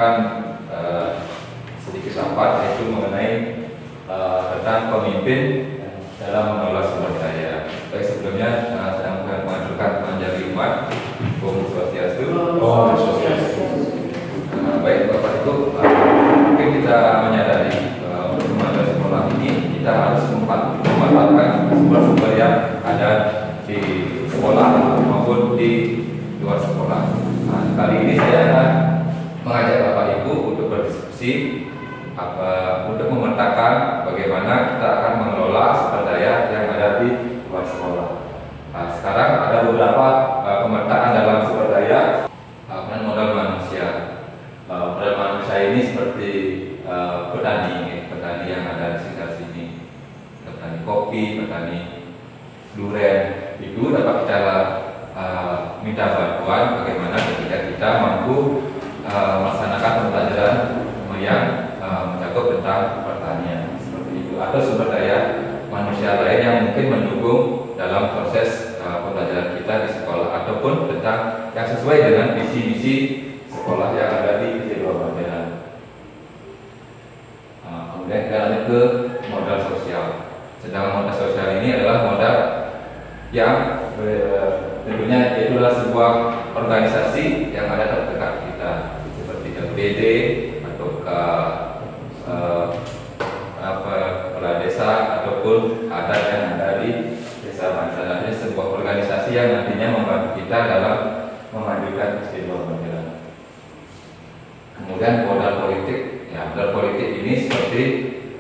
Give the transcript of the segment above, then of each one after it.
akan sedikit rapat, yaitu mengenai tentang pemimpin dalam mengelola sumber daya. Baik, sebelumnya saya mengajukan Manjari Umat, Om Swastiastu. Baik Bapak Ibu, mungkin kita menyadari untuk mengelola sekolah ini kita harus memanfaatkan sumber-sumber yang ada di sekolah maupun di luar sekolah. Nah, kali ini saya akan mengajak Bapak Ibu untuk berdiskusi untuk memetakan bagaimana kita akan mengelola sumber daya yang ada di luar sekolah. Nah, sekarang ada beberapa pemetaan dalam sumber daya dan modal manusia. Modal manusia ini seperti petani yang ada di sekitar sini, petani kopi, petani durian. Itu dapat kita minta bantuan bagaimana ketika kita mampu melaksanakan pembelajaran yang mencakup tentang pertanian seperti itu, atau sumber daya manusia lain yang mungkin mendukung dalam proses pembelajaran kita di sekolah, ataupun tentang yang sesuai dengan visi-visi sekolah yang ada di Kedua Banderan. Kemudian kita lanjut ke modal sosial. Sedangkan modal sosial ini adalah modal yang tentunya itu adalah sebuah organisasi yang ada terdekat kita, seperti LPD atau kepala desa ataupun adat yang ada di desa bangsa. Ini sebuah organisasi yang nantinya membantu kita dalam memajukan Kedua Banderan. Kemudian modal politik, ya modal politik ini seperti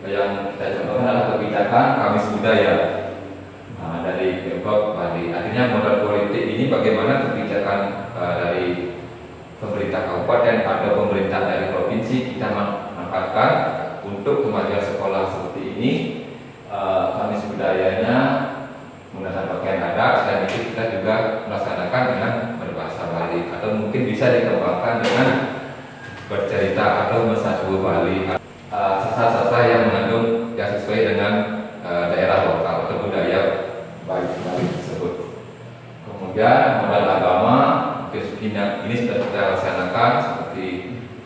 yang kita contohkan adalah kebijakan Kamis Budaya dari Pemkab Bali. Artinya modal politik ini bagaimana kebijakan dari pemerintah kabupaten atau pemerintah dari provinsi kita manfaatkan untuk kemajuan sekolah seperti ini. Kamis budayanya menggunakan pakaian adat, dan itu kita juga melaksanakan dengan berbahasa Bali, atau mungkin bisa dikembangkan dengan bercerita atau bersatu Bali, sasa-sasa yang mengandung yang sesuai dengan daerah lokal atau budaya Bali tersebut. Kemudian modal agama, ini sudah kita laksanakan seperti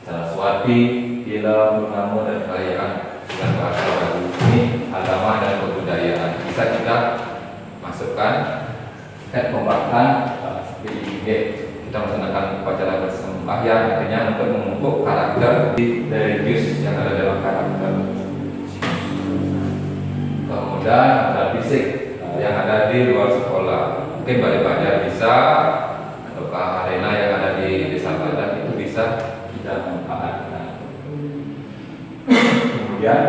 Saraswati, film, purnama, dan perayaan bulan bahasa baru. Ini agama dan kebudayaan bisa kita masukkan, kita kembangkan seperti ini. Kita melaksanakan upacara bersembahyang, artinya untuk memupuk karakter religius yang ada dalam karakter. Kemudian modal fisik yang ada di luar sekolah, mungkin balai-balai bisa, atau arena yang ada di desa Badan itu bisa kita manfaatkan. Kemudian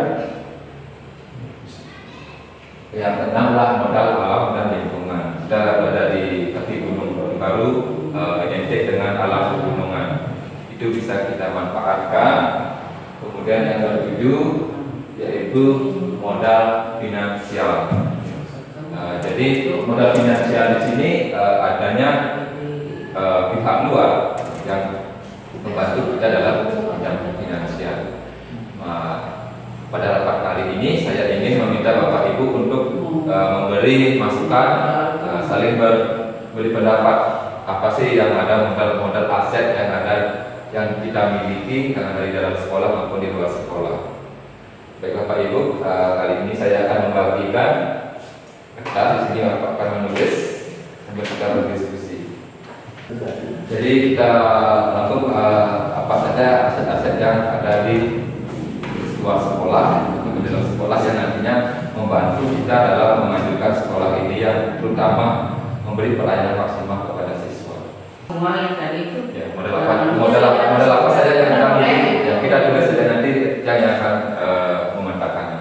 yang keenamlah modal alam dan lingkungan. Kita berada di kaki Gunung Baru, identik dengan alam pegunungan, itu bisa kita manfaatkan. Kemudian yang ketujuh yaitu modal finansial. Jadi modal finansial di sini adanya pihak luar yang membantu kita dalam bidang finansial. Pada rapat kali ini saya ingin meminta Bapak Ibu untuk memberi masukan, saling beri pendapat apa sih yang ada modal-modal aset yang ada yang kita miliki karena dari dalam sekolah maupun di luar sekolah. Baik Bapak Ibu, kali ini saya akan membagikan kertas. Di sini Bapak akan menulis sambil kita berdiskusi. Jadi kita langsung apa saja aset-aset yang ada di luar sekolah atau di dalam sekolah yang nantinya membantu kita dalam memajukan sekolah ini, yang terutama memberi pelayanan maksimal kepada siswa. Semua yang tadi itu. Ya, modal apa saja yang kami, yang kita tulis saja, nanti yang akan memetakannya.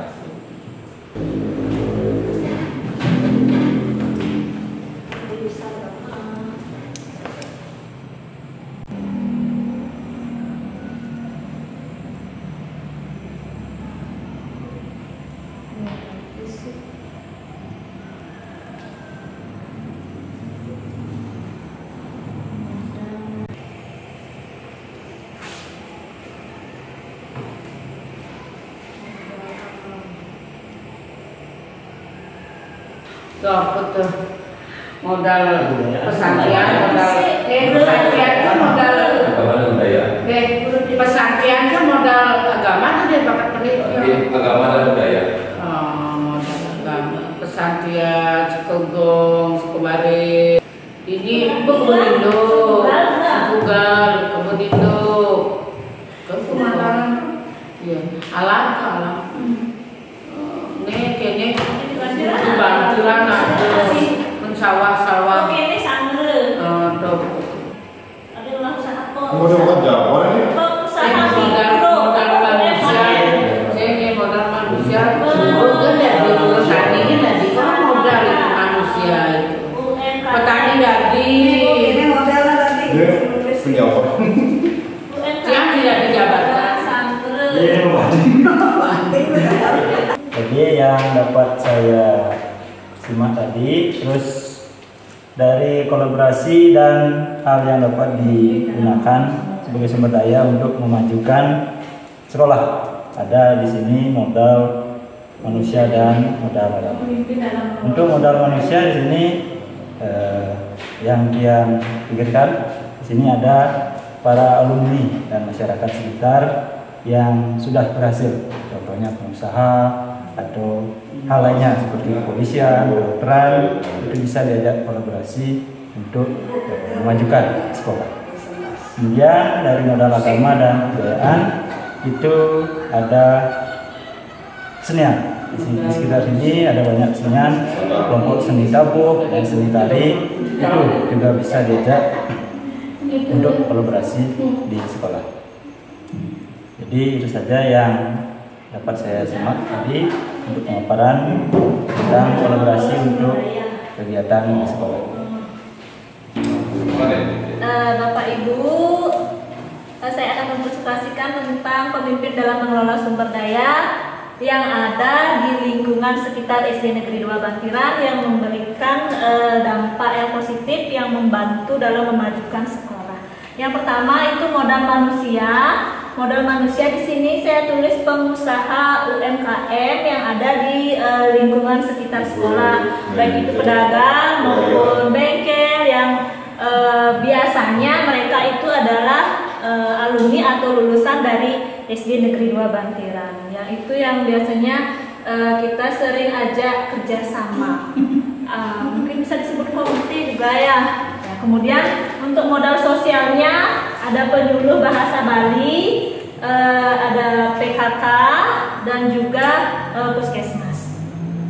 Betul. Modal pesantren, modal pesantren itu modal budaya. pesantren Ini kebun induk, Sepugal, kebun induk, kemana? Ya, alam. Nih kayaknya bantuan ada sawah-sawah. Oke, ini sama. Dok. Ada ulang usaha apa? Modal Jawa ini. Usaha Modal manusia. Saya modal manusia. Bukan dari petani ini tadi kan modal manusia itu. Petani tadi. Ini modelnya tadi. Dia penjawab. Yang tidak dijabatan. Jadi yang dapat saya simak tadi, terus dari kolaborasi dan hal yang dapat digunakan sebagai sumber daya untuk memajukan sekolah. Ada di sini modal manusia dan modal alam. Untuk modal manusia di sini yang pikirkan di sini ada para alumni dan masyarakat sekitar yang sudah berhasil, contohnya pengusaha atau hal lainnya seperti kepolisian, kedokteran, itu bisa diajak kolaborasi untuk memajukan sekolah. Kemudian dari modal agama dan kebudayaan itu ada kesenian. Di sekitar sini ada banyak kesenian, kelompok seni tabuh dan seni tari itu juga bisa diajak untuk kolaborasi di sekolah. Jadi itu saja yang dapat saya simak tadi untuk pemaparan tentang kolaborasi untuk kegiatan di sekolah. Bapak Ibu, saya akan mempresentasikan tentang pemimpin dalam mengelola sumber daya yang ada di lingkungan sekitar SD Negeri 2 Bantiran yang memberikan dampak yang positif yang membantu dalam memajukan sekolah. Yang pertama itu modal manusia. Modal manusia di sini saya tulis pengusaha UMKM yang ada di lingkungan sekitar sekolah, baik itu pedagang maupun bengkel yang biasanya mereka itu adalah alumni atau lulusan dari SD Negeri 2 Bantiran. Yang itu yang biasanya kita sering ajak kerjasama. Mungkin bisa disebut komite juga ya. Kemudian untuk modal sosialnya ada penyuluh bahasa Bali, ada PKK dan juga puskesmas.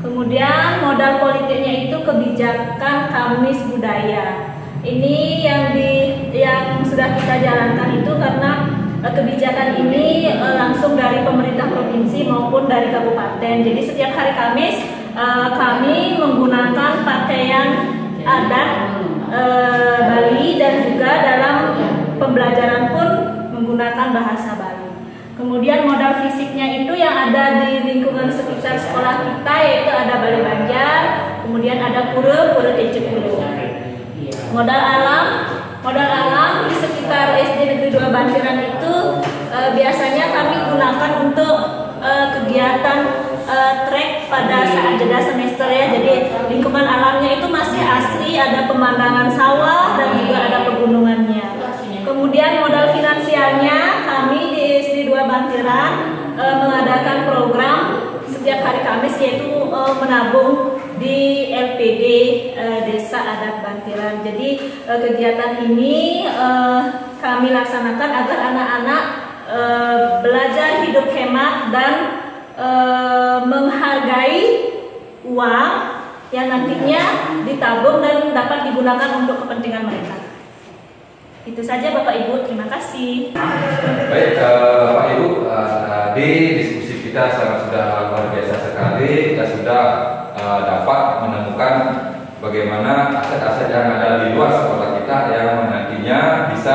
Kemudian modal politiknya itu kebijakan Kamis Budaya. Ini yang sudah kita jalankan itu karena kebijakan ini langsung dari pemerintah provinsi maupun dari kabupaten. Jadi setiap hari Kamis kami menggunakan pakaian adat Bali dan juga dalam pembelajaran pun menggunakan bahasa Bali. Kemudian modal fisiknya itu yang ada di lingkungan sekitar sekolah kita yaitu ada Balai Banjar, kemudian ada Pura Tecekulu. Modal alam di sekitar SD Negeri 2 Bantiran itu biasanya kami gunakan untuk kegiatan trek pada saat jeda semester ya. Jadi lingkungan alamnya itu masih asri, ada pemandangan sawah dan juga ada pegunungannya. Kemudian modal finansialnya kami di SD 2 Bantiran mengadakan program setiap hari Kamis yaitu menabung di LPD Desa Adat Bantiran. Jadi kegiatan ini kami laksanakan agar anak-anak belajar hidup hemat dan menghargai uang yang nantinya ditabung dan dapat digunakan untuk kepentingan mereka. Itu saja Bapak Ibu, terima kasih. Baik Bapak Ibu, tadi diskusi kita sudah luar biasa sekali. Kita sudah dapat menemukan bagaimana aset-aset yang ada di luar sekolah kita yang nantinya bisa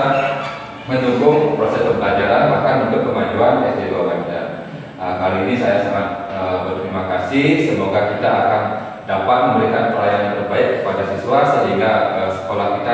mendukung proses pembelajaran bahkan untuk kemajuan SD 2 Bantiran. Kali ini saya sangat berterima kasih. Semoga kita akan dapat memberikan pelayanan terbaik kepada siswa sehingga sekolah kita